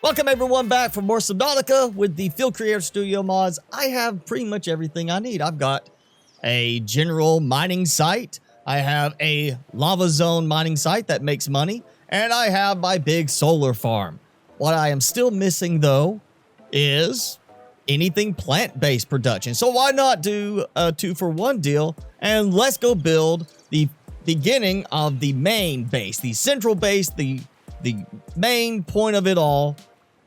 Welcome everyone back for more Subnautica with the Field Creator Studio mods. I have pretty much everything I need. I've got a general mining site. I have a lava zone mining site that makes money. And I have my big solar farm. What I am still missing though is anything plant-based production. So why not do a 2-for-1 deal and let's go build the beginning of the main base, the central base, the main point of it all.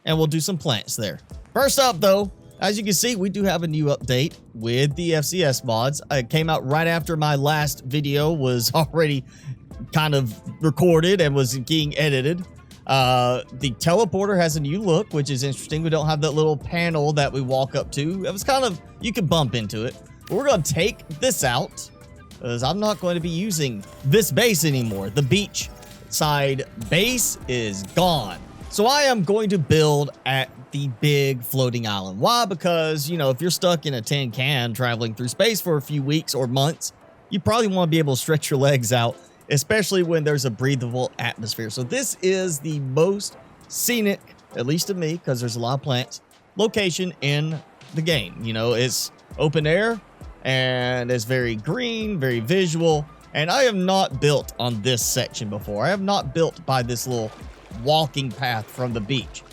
And we'll do some plants there. First up though, as you can see, we do have a new update with the FCS mods. It came out right after my last video was already kind of recorded and was being edited. The teleporter has a new look, which is interesting. We don't have that little panel that we walk up to. It was kind of, you could bump into it. But we're going to take this out because I'm not going to be using this base anymore. The beach side base is gone. So I am going to build at the big floating island. Why? Because, you know, if you're stuck in a tin can traveling through space for a few weeks or months, you probably want to be able to stretch your legs out, especially when there's a breathable atmosphere. So this is the most scenic, at least to me, because there's a lot of plants, location in the game. You know, it's open air and it's very green, very visual. And I have not built on this section before. I have not built by this little walking path from the beach.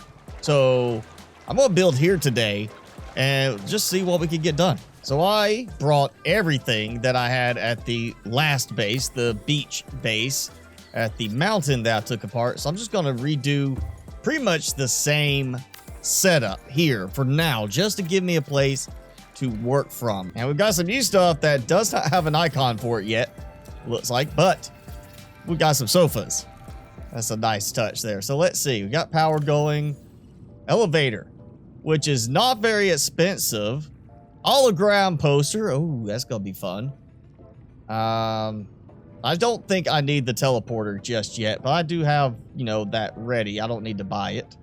So I'm gonna build here today and just see what we can get done. So I brought everything that I had at the last base, the beach base at the mountain that I took apart. So I'm just gonna redo pretty much the same setup here for now, just to give me a place to work from. And we've got some new stuff that does not have an icon for it yet, looks like, but we got some sofas. That's a nice touch there. So let's see. We got power going. Elevator, which is not very expensive. Hologram poster. Oh, that's going to be fun. I don't think I need the teleporter just yet, but I do have, you know, that ready. I don't need to buy it.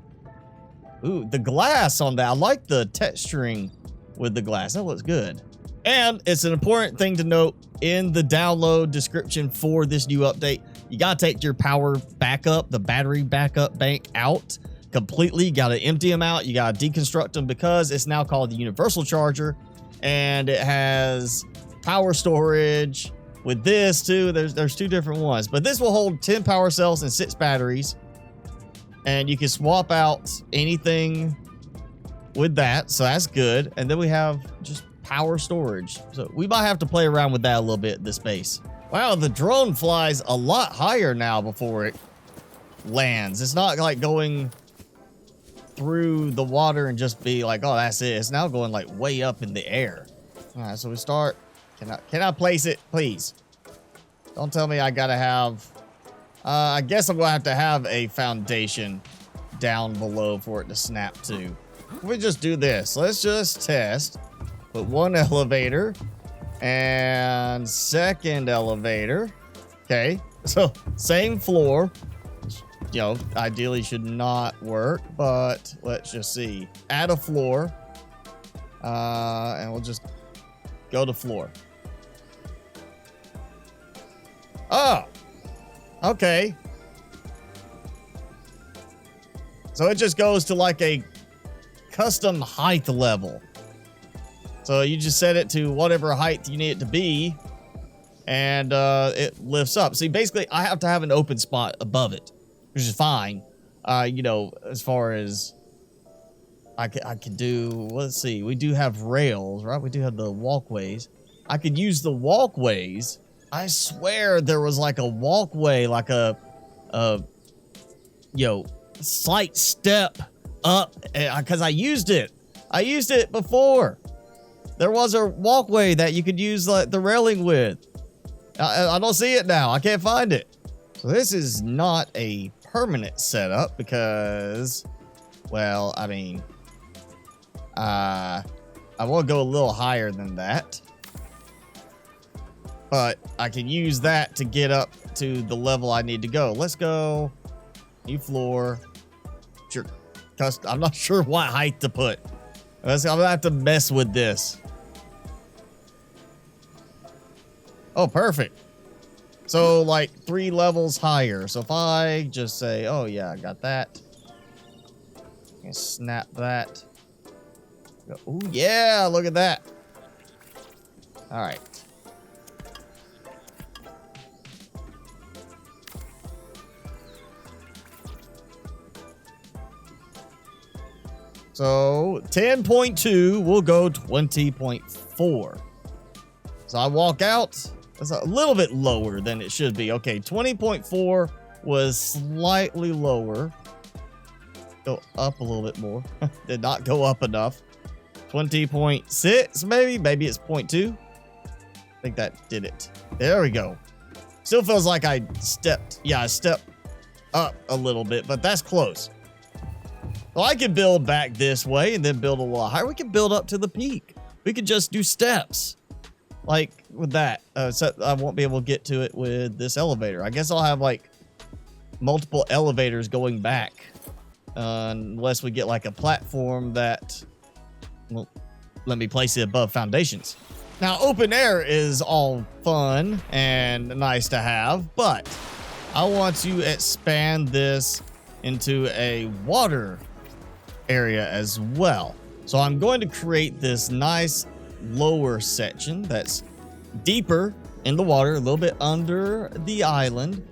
Ooh, the glass on that. I like the texturing with the glass. That looks good. And it's an important thing to note in the download description for this new update. You got to take your power backup, the battery backup bank out completely. You got to empty them out. You got to deconstruct them because it's now called the universal charger. And it has power storage with this too. There's two different ones. But this will hold 10 power cells and 6 batteries. And you can swap out anything with that. So that's good. And then we have just power storage. So we might have to play around with that a little bit, this base. Wow, the drone flies a lot higher now before it lands. It's not like going through the water and just be like, oh, that's it. It's now going like way up in the air. All right, so we start. Can I place it, please? Don't tell me I gotta have. I guess I'm gonna have to have a foundation down below for it to snap to. We just do this. Let's just test. Put one elevator. And second elevator. Okay, so same floor. You know, ideally should not work, but let's just see. Add a floor. And we'll just go to floor. Oh, okay. So it just goes to like a custom height level. So you just set it to whatever height you need it to be, and it lifts up. See, basically, I have to have an open spot above it, which is fine. You know, as far as I could do, let's see, we do have rails, right? We do have the walkways. I could use the walkways. I swear there was like a walkway, like a you know, slight step up, because I used it. I used it before. There was a walkway that you could use like the railing with. I don't see it now. I can't find it. So this is not a permanent setup because, well, I mean, I want to go a little higher than that. But I can use that to get up to the level I need to go. Let's go. New floor. Sure. I'm not sure what height to put. I'm gonna have to mess with this. Oh, perfect. So like 3 levels higher. So if I just say, oh yeah, I got that. And snap that. Oh yeah, look at that. All right. So 10.2 will go 20.4. So I walk out. That's a little bit lower than it should be. Okay, 20.4 was slightly lower. Go up a little bit more. Did not go up enough. 20.6 maybe it's 0.2. I think that did it. There we go. Still feels like I stepped up a little bit, but that's close. So I could build back this way and then build a little higher. We can build up to the peak. We could just do steps like with that. So I won't be able to get to it with this elevator. I guess I'll have like multiple elevators going back unless we get like a platform that will let me place it above foundations. Now, open air is all fun and nice to have, but I want to expand this into a water area as well. So I'm going to create this nice lower section that's deeper in the water, a little bit under the island,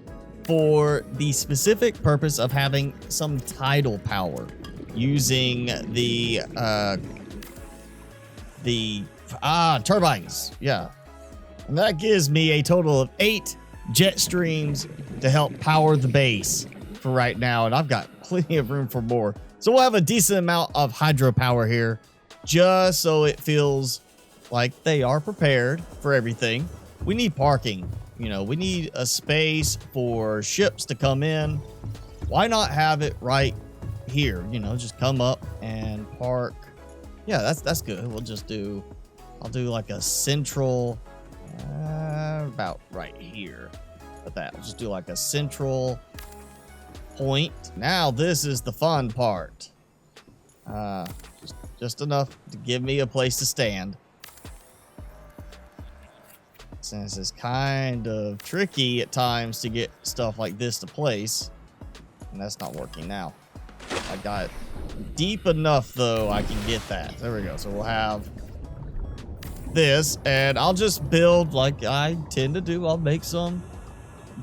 for the specific purpose of having some tidal power using the turbines. Yeah. And that gives me a total of 8 jet streams to help power the base for right now. And I've got plenty of room for more. So we'll have a decent amount of hydropower here just so it feels like they are prepared for everything. We need parking. You know, we need a space for ships to come in. Why not have it right here? You know, just come up and park. Yeah, that's good. I'll do like a central, about right here. With that, we'll just do like a central point. Now this is the fun part. Just enough to give me a place to stand. Since it's kind of tricky at times to get stuff like this to place. And that's not working now. I got it deep enough though, I can get that. There we go. So we'll have this, and I'll just build like I tend to do. I'll make some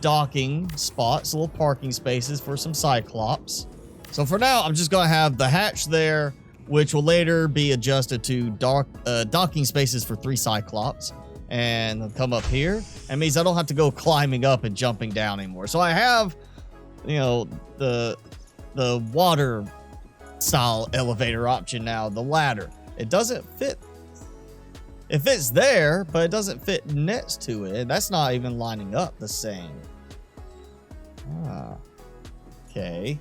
docking spots, little parking spaces for some Cyclops. So for now, I'm just gonna have the hatch there, which will later be adjusted to docking spaces for 3 Cyclops. And they'll come up here. That means I don't have to go climbing up and jumping down anymore. So I have, you know, the water style elevator option now, the ladder. It doesn't fit. It fits there, but it doesn't fit next to it. That's not even lining up the same. Okay.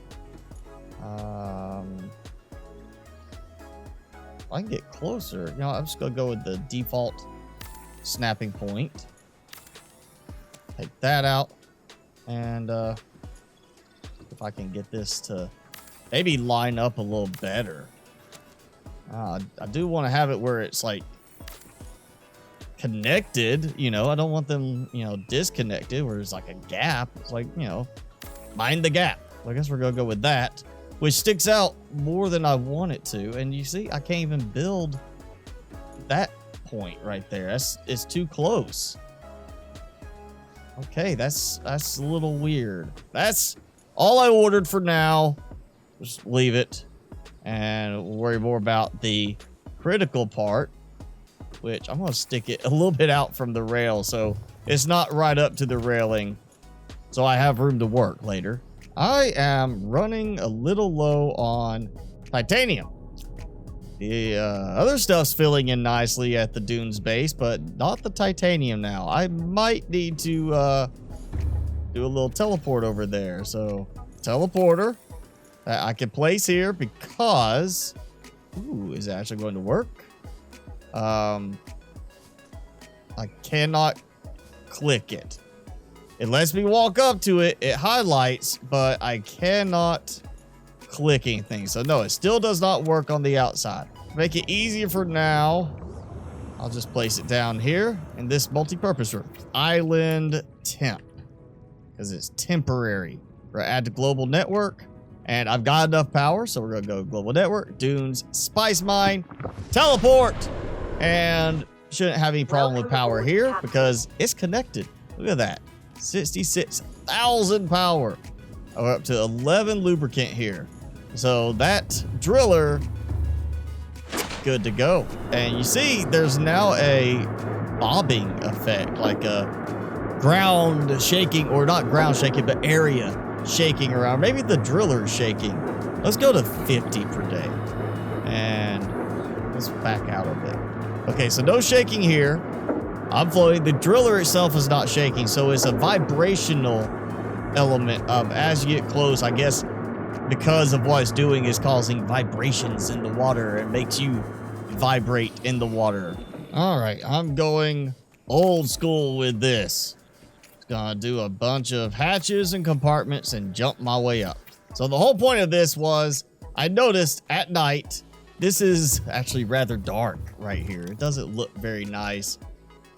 I can get closer. You know, I'm just gonna go with the default snapping point. Take that out, and if I can get this to maybe line up a little better. I do want to have it where it's like connected, you know. I don't want them, you know, disconnected where there's like a gap. It's like, you know, mind the gap. I guess we're gonna go with that, which sticks out more than I want it to. And you see, I can't even build that point right there. It's too close. Okay, that's a little weird. That's all I ordered for now. Just leave it and worry more about the critical part, which I'm gonna stick it a little bit out from the rail so it's not right up to the railing, so I have room to work later. I am running a little low on titanium. The other stuff's filling in nicely at the dunes base, but not the titanium now. I might need to do a little teleport over there. So teleporter that I can place here because, ooh, is it actually going to work? I cannot click it. It lets me walk up to it. It highlights, but I cannot click anything. So no, it still does not work on the outside. Make it easier for now. I'll just place it down here in this multi-purpose room. Island temp, because it's temporary. We're add to global network. And I've got enough power, so we're going to go global network, dunes, spice mine, teleport, and shouldn't have any problem with power here because it's connected. Look at that. 66,000 power. We're up to 11 lubricant here. So that driller, good to go. And you see, there's now a bobbing effect, like a ground shaking, or not ground shaking, but area shaking around. Maybe the driller's shaking. Let's go to 50 per day. And let's back out of it. Okay, so no shaking here. I'm floating. The driller itself is not shaking, so it's a vibrational element of as you get close, I guess, because of what it's doing is causing vibrations in the water and makes you vibrate in the water. All right, I'm going old school with this. Gonna do a bunch of hatches and compartments and jump my way up. So the whole point of this was I noticed at night, this is actually rather dark right here. It doesn't look very nice.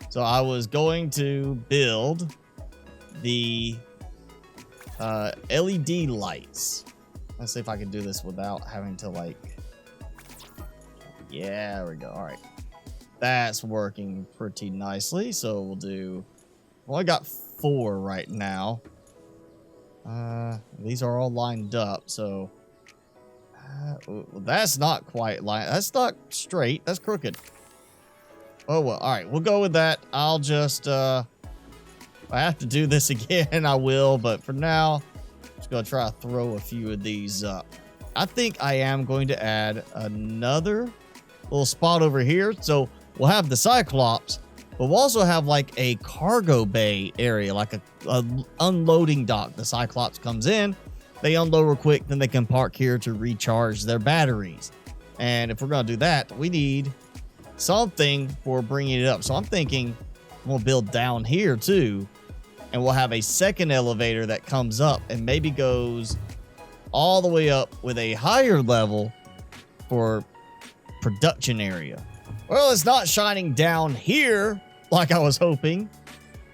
So I was going to build the LED lights. Let's see if I can do this without having to like, yeah, there we go. All right. That's working pretty nicely. So we'll do, well, I got 4 right now. These are all lined up, so that's not quite lined. That's not straight. That's crooked. Oh well. All right, we'll go with that. I'll just if I have to do this again, I will. But for now, I'm just gonna try to throw a few of these up. I think I am going to add another little spot over here. So we'll have the Cyclops. But we'll also have like a cargo bay area, like a unloading dock. The Cyclops comes in, they unload real quick, then they can park here to recharge their batteries. And if we're going to do that, we need something for bringing it up. So I'm thinking we'll build down here too, and we'll have a second elevator that comes up and maybe goes all the way up with a higher level for production area. Well, it's not shining down here like I was hoping,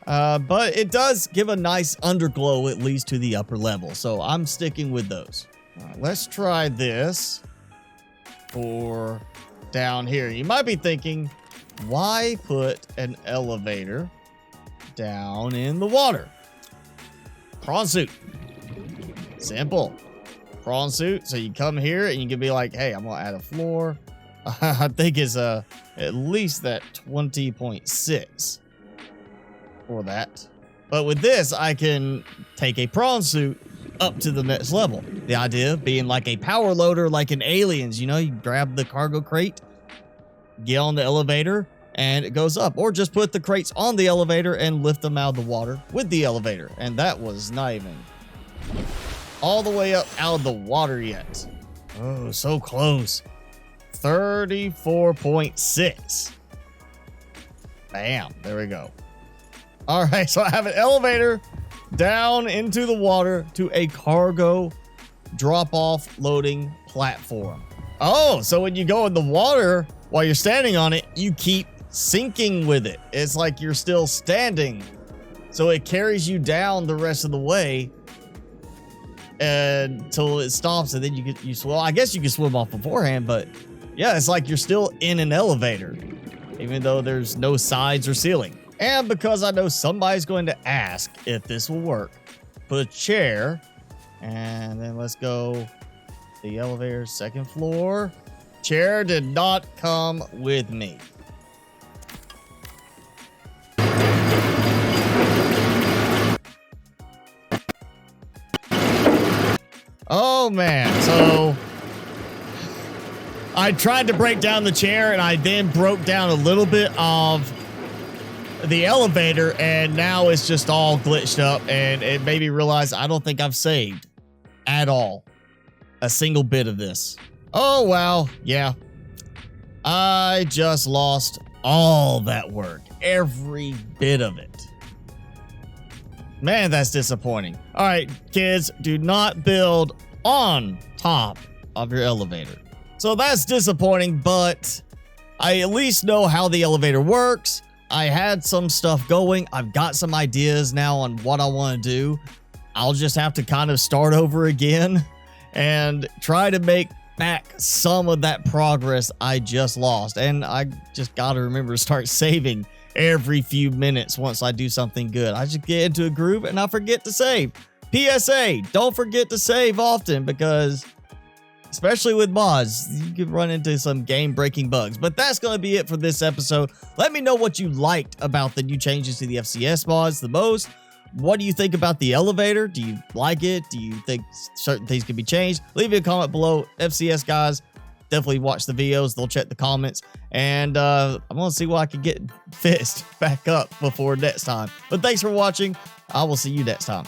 but it does give a nice underglow at least to the upper level. So I'm sticking with those. All right, let's try this for down here. You might be thinking, why put an elevator down in the water? Prawn suit. Simple. Prawn suit. So you come here and you can be like, hey, I'm going to add a floor. I think it's at least that 20.6 for that. But with this, I can take a prawn suit up to the next level. The idea being like a power loader, like in Aliens, you know, you grab the cargo crate, get on the elevator, and it goes up. Or just put the crates on the elevator and lift them out of the water with the elevator. And that was not even all the way up out of the water yet. Oh, so close. 34.6. Bam. There we go. All right. So I have an elevator down into the water to a cargo drop-off loading platform. Oh, so when you go in the water while you're standing on it, you keep sinking with it. It's like you're still standing. So it carries you down the rest of the way until it stops, and then you swim. Well, I guess you can swim off beforehand, but yeah, it's like you're still in an elevator, even though there's no sides or ceiling. And because I know somebody's going to ask if this will work, put a chair, and then let's go the elevator, second floor. Chair did not come with me. Oh man, so I tried to break down the chair and I then broke down a little bit of the elevator, and now it's just all glitched up, and it made me realize I don't think I've saved at all a single bit of this. Oh wow, yeah. I just lost all that work, every bit of it. Man, that's disappointing. All right, kids, do not build on top of your elevator. So that's disappointing, but I at least know how the elevator works. I had some stuff going. I've got some ideas now on what I want to do. I'll just have to kind of start over again and try to make back some of that progress I just lost. And I just got to remember to start saving every few minutes once I do something good. I just get into a groove and I forget to save. PSA, don't forget to save often, because especially with mods, you could run into some game-breaking bugs. But that's going to be it for this episode. Let me know what you liked about the new changes to the FCS mods the most. What do you think about the elevator? Do you like it? Do you think certain things can be changed? Leave me a comment below. FCS guys, definitely watch the videos. They'll check the comments. And I'm going to see what I can get fixed back up before next time. But thanks for watching. I will see you next time.